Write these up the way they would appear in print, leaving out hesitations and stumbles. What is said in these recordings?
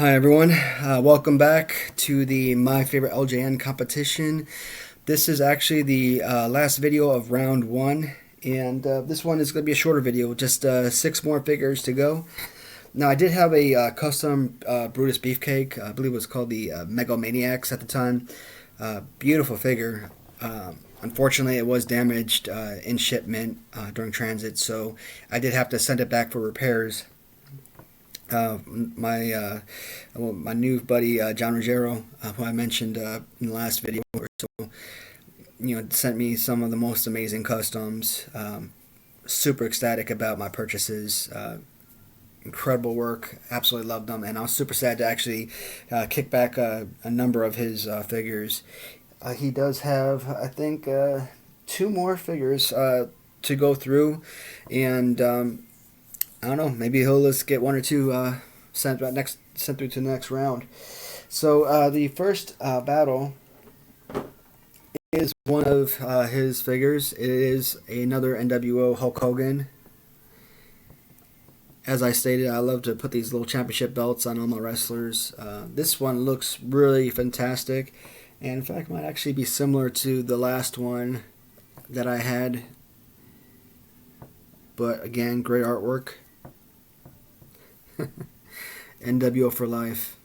Hi everyone, welcome back to the My Favorite LJN competition. This is actually the last video of round one, and this one is going to be a shorter video, just 6 more figures to go. Now I did have a custom Brutus Beefcake, I believe it was called the Megalomaniacs at the time. Beautiful figure. Unfortunately, it was damaged in shipment during transit, so I did have to send it back for repairs. My new buddy John Ruggiero, who I mentioned in the last video or so, sent me some of the most amazing customs. Super ecstatic about my purchases. Incredible work. Absolutely loved them, and I was super sad to actually kick back a number of his figures. He does have, I think, 2 more figures to go through, and I don't know. Maybe he'll just get 1 or 2 sent through to the next round. So the first battle is one of his figures. It is another NWO Hulk Hogan. As I stated, I love to put these little championship belts on all my wrestlers. This one looks really fantastic, and in fact might actually be similar to the last one that I had. But again, great artwork. NWO for life.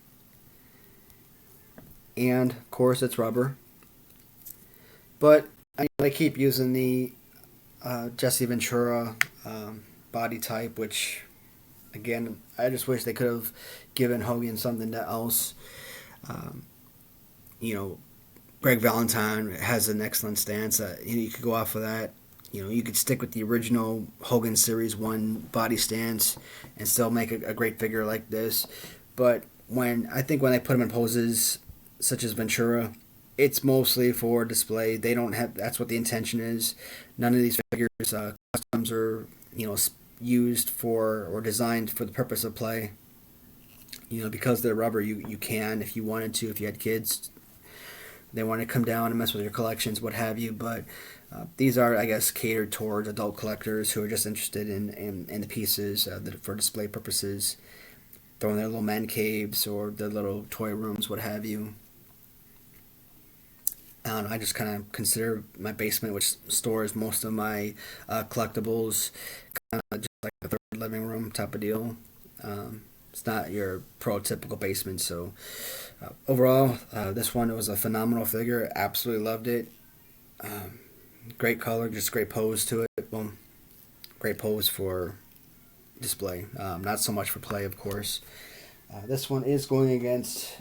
And of course it's rubber. But I keep using the Jesse Ventura body type, which again I just wish they could have given Hogan something else. Greg Valentine has an excellent stance. You could go off of that. You could stick with the original Hogan Series 1 body stance and still make a great figure like this. But when they put him in poses such as Ventura, it's mostly for display. They don't have. That's what the intention is. None of these figures customs are used for or designed for the purpose of play. Because they're rubber, you can, if you wanted to, if you had kids, they want to come down and mess with your collections, what have you. But these are, I guess, catered towards adult collectors who are just interested in the pieces for display purposes, throwing their little man caves or their little toy rooms, what have you. I don't know, I just kind of consider my basement, which stores most of my collectibles, kind of just like a third living room type of deal. It's not your prototypical basement. So overall, this one was a phenomenal figure. Absolutely loved it. Great color, just great pose to it. Well, great pose for display, not so much for play, of course. This one is going against,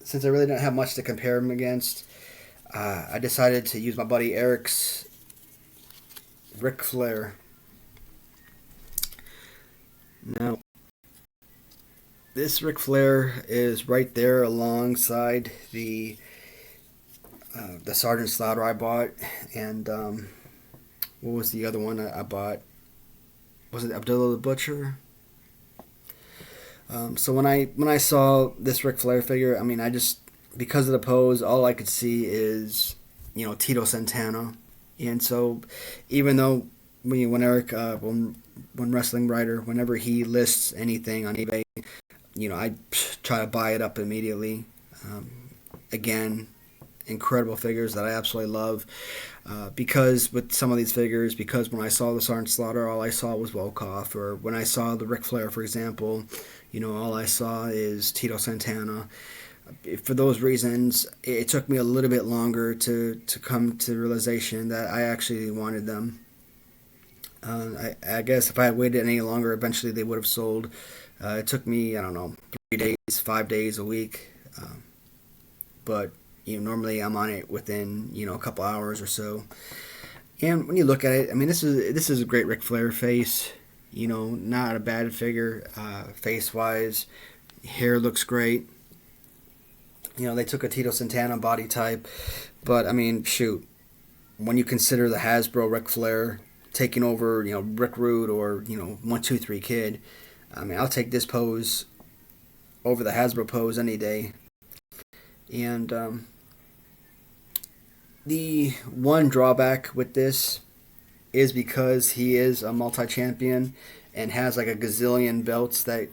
since I really didn't have much to compare him against, I decided to use my buddy Erik's Ric Flair. Now, this Ric Flair is right there alongside the Sergeant Slaughter I bought, and what was the other one I bought? Was it Abdullah the Butcher? So when I saw this Ric Flair figure, I just, because of the pose, all I could see is Tito Santana, and so even though when Erik when Wrestling Writer, whenever he lists anything on eBay, I try to buy it up immediately. Again, incredible figures that I absolutely love. Because with some of these figures, because when I saw the Sergeant Slaughter, all I saw was Volkov, or when I saw the Ric Flair, for example, all I saw is Tito Santana. For those reasons, it took me a little bit longer to come to the realization that I actually wanted them. I guess if I had waited any longer, eventually they would have sold. It took me, I don't know, 3 days, 5 days, a week. But normally I'm on it within a couple hours or so. And when you look at it, this is a great Ric Flair face. Not a bad figure face wise. Hair looks great. They took a Tito Santana body type, but shoot, when you consider the Hasbro Ric Flair taking over, Rick Rude or 1-2-3 Kid, I'll take this pose over the Hasbro pose any day. And the one drawback with this is because he is a multi-champion and has like a gazillion belts that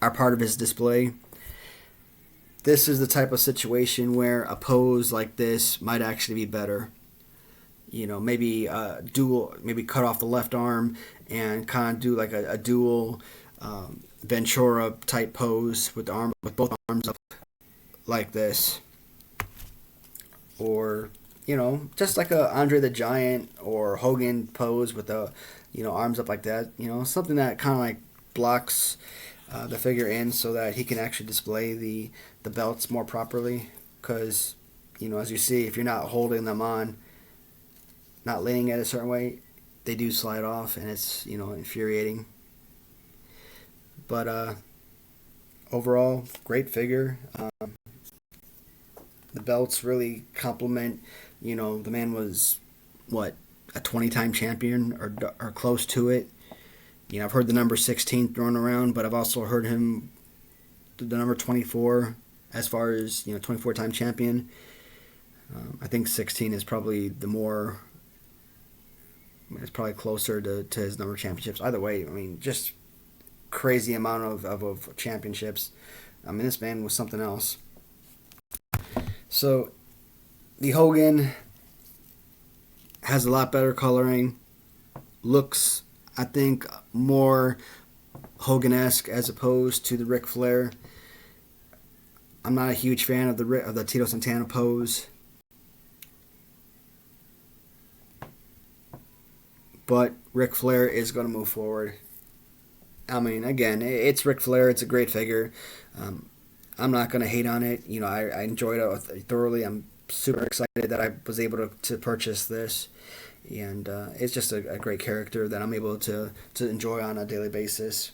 are part of his display. This is the type of situation where a pose like this might actually be better. Maybe maybe cut off the left arm and kind of do like a dual Ventura type pose with both arms up like this, or just like a Andre the Giant or Hogan pose with the arms up like that. Something that kind of like blocks the figure in so that he can actually display the belts more properly. Because as you see, if you're not holding them on, not laying it a certain way, they do slide off, and it's infuriating. But overall, great figure. The belts really complement. The man was what, a 20-time champion or close to it. I've heard the number 16 thrown around, but I've also heard him the number 24 as far as 24-time champion. I think 16 is probably the more. It's probably closer to his number of championships. Either way, just crazy amount of championships. This man was something else. So, the Hogan has a lot better coloring. Looks, I think, more Hogan-esque as opposed to the Ric Flair. I'm not a huge fan of the Tito Santana pose. But Ric Flair is going to move forward. Again, it's Ric Flair. It's a great figure. I'm not going to hate on it. I enjoyed it thoroughly. I'm super excited that I was able to purchase this. And it's just a great character that I'm able to enjoy on a daily basis.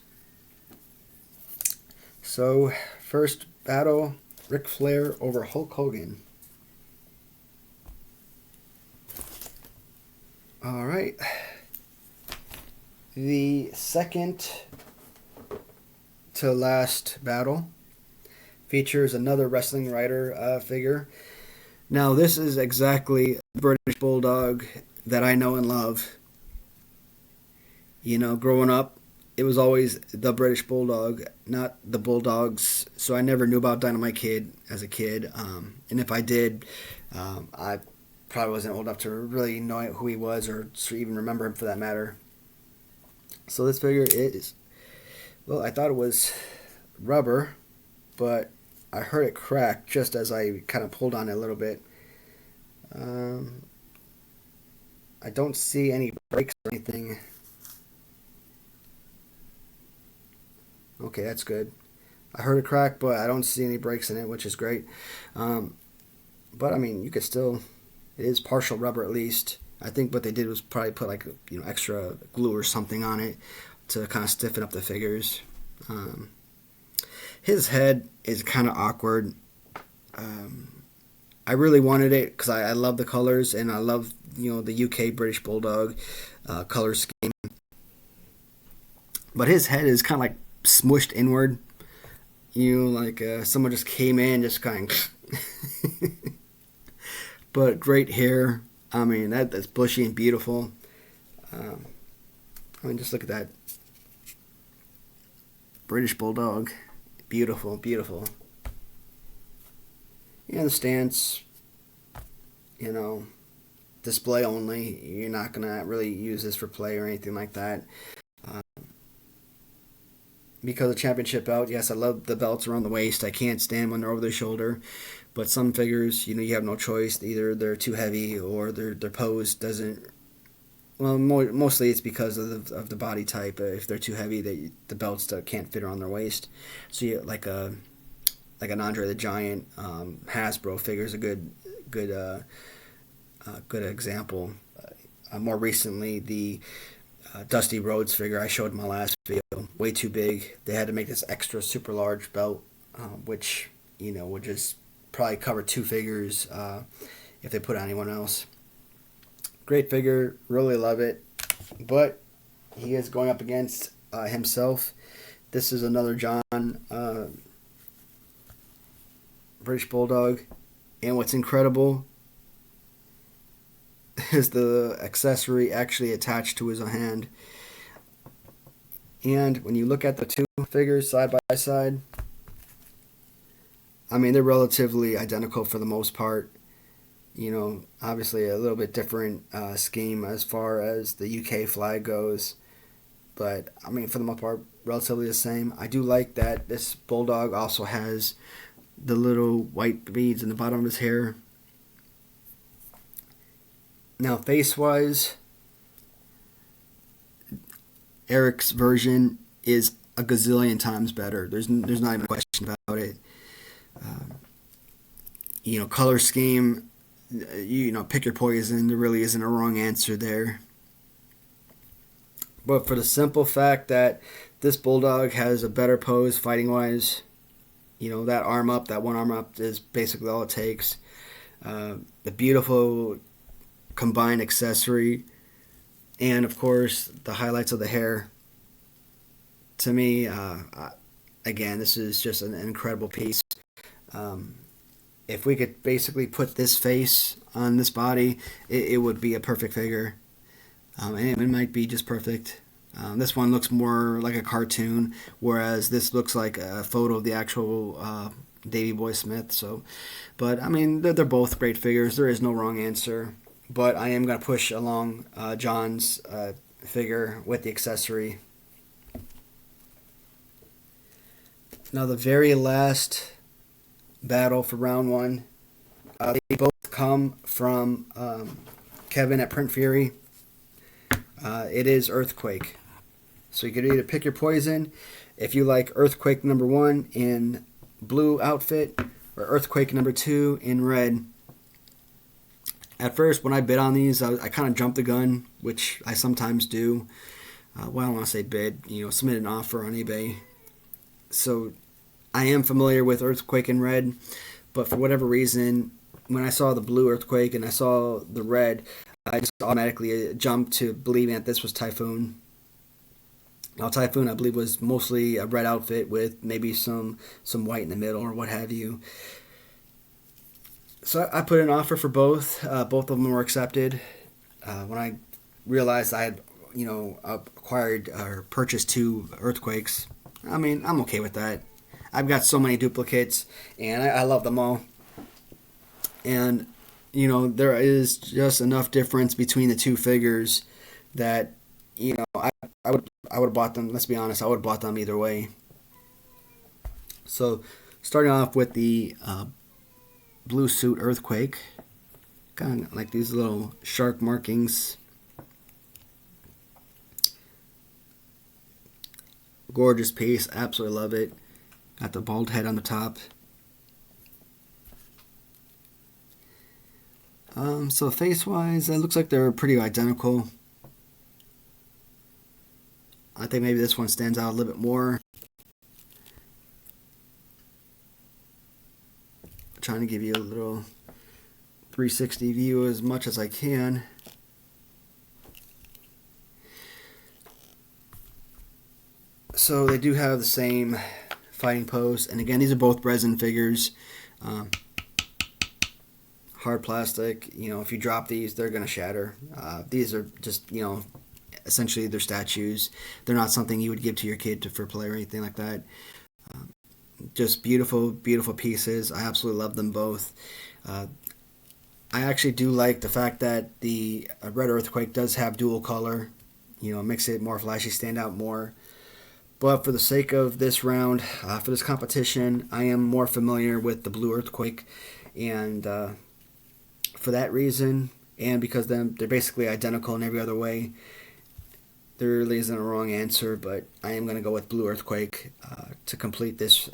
So, first battle, Ric Flair over Hulk Hogan. All right. The second to last battle features another wrestling writer figure. Now, this is exactly the British Bulldog that I know and love. Growing up, it was always the British Bulldog, not the Bulldogs. So I never knew about Dynamite Kid as a kid. And if I did, I probably wasn't old enough to really know who he was or to even remember him for that matter. So this figure is, well, I thought it was rubber, but I heard it crack just as I kind of pulled on it a little bit. I don't see any breaks or anything. Okay, that's good. I heard it crack, but I don't see any breaks in it, which is great. But you could still, it is partial rubber at least. I think what they did was probably put like extra glue or something on it to kind of stiffen up the figures. His head is kind of awkward. I really wanted it because I love the colors and I love the UK British Bulldog color scheme. But his head is kind of like smushed inward. Like someone just came in, just kind of. But great hair. That's bushy and beautiful. Just look at that. British Bulldog. Beautiful, beautiful. The stance, display only. You're not going to really use this for play or anything like that. Because of championship belt, yes, I love the belts around the waist. I can't stand when they're over the shoulder. But some figures, you have no choice. Either they're too heavy or their pose doesn't. Well, mostly it's because of the body type. If they're too heavy, the belts can't fit around their waist. So you like an Andre the Giant, Hasbro figure is a good example. More recently, the Dusty Rhodes figure I showed in my last video, way too big. They had to make this extra super large belt, which would just probably cover two figures if they put on anyone else. Great figure, really love it, but he is going up against himself. This is another John British Bulldog, and what's incredible is the accessory actually attached to his hand. And when you look at the two figures side by side, I mean, they're relatively identical for the most part. Obviously a little bit different scheme as far as the UK flag goes. But, I mean, for the most part, relatively the same. I do like that this Bulldog also has the little white beads in the bottom of his hair. Now, face-wise, Erik's version is a gazillion times better. There's not even a question about it. Color scheme, pick your poison. There really isn't a wrong answer there. But for the simple fact that this Bulldog has a better pose fighting-wise, that arm up, that one arm up is basically all it takes. The beautiful combined accessory, and of course the highlights of the hair. To me, again, this is just an incredible piece. If we could basically put this face on this body, it would be a perfect figure. And it might be just perfect. This one looks more like a cartoon, whereas this looks like a photo of the actual Davey Boy Smith. But I mean, they're both great figures. There is no wrong answer. But I am going to push along John's figure with the accessory. Now, the very last battle for round one, they both come from Kevin at Print Fury. It is Earthquake. So you could either pick your poison if you like Earthquake number 1 in blue outfit or Earthquake number 2 in red. At first, when I bid on these, I kind of jumped the gun, which I sometimes do. Well, I don't want to say bid, submit an offer on eBay. So I am familiar with Earthquake in red, but for whatever reason, when I saw the blue Earthquake and I saw the red, I just automatically jumped to believing that this was Typhoon. Now, Typhoon, I believe, was mostly a red outfit with maybe some white in the middle or what have you. So I put an offer for both. Both of them were accepted. When I realized I had, acquired or purchased 2 Earthquakes, I mean, I'm okay with that. I've got so many duplicates, and I love them all. And there is just enough difference between the 2 figures that, I would have bought them. Let's be honest, I would have bought them either way. So, starting off with the blue suit Earthquake, kind of like these little shark markings. Gorgeous piece, absolutely love it. Got the bald head on the top. So face-wise, it looks like they're pretty identical. I think maybe this one stands out a little bit more. I'm trying to give you a little 360 view as much as I can. So they do have the same fighting pose, and again, these are both resin figures. Hard plastic, if you drop these, they're going to shatter. These are just, essentially they're statues. They're not something you would give to your kid for play or anything like that. Just beautiful, beautiful pieces. I absolutely love them both. I actually do like the fact that the Red Earthquake does have dual color. Makes it more flashy, stand out more. But for the sake of this round, for this competition, I am more familiar with the Blue Earthquake. And for that reason, and because they're basically identical in every other way, there really isn't a wrong answer, but I am going to go with Blue Earthquake to complete this,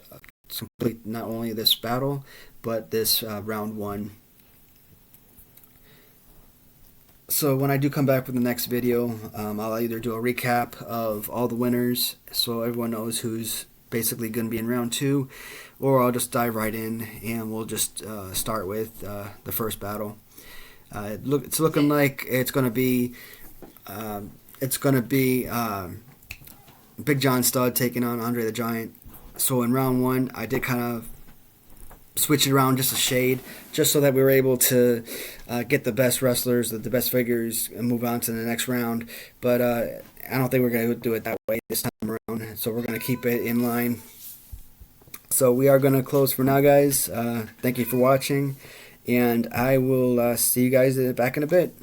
complete not only this battle, but this round one. So when I do come back with the next video, I'll either do a recap of all the winners so everyone knows who's basically going to be in round 2, or I'll just dive right in and we'll just start with the first battle. It's looking like it's going to be Big John Studd taking on Andre the Giant. So in round 1, I did kind of switch it around just a shade, just so that we were able to get the best wrestlers, the best figures, and move on to the next round. But I don't think we're going to do it that way this time around. down. So we're going to keep it in line. So we are going to close for now, guys. Thank you for watching, and I will see you guys back in a bit.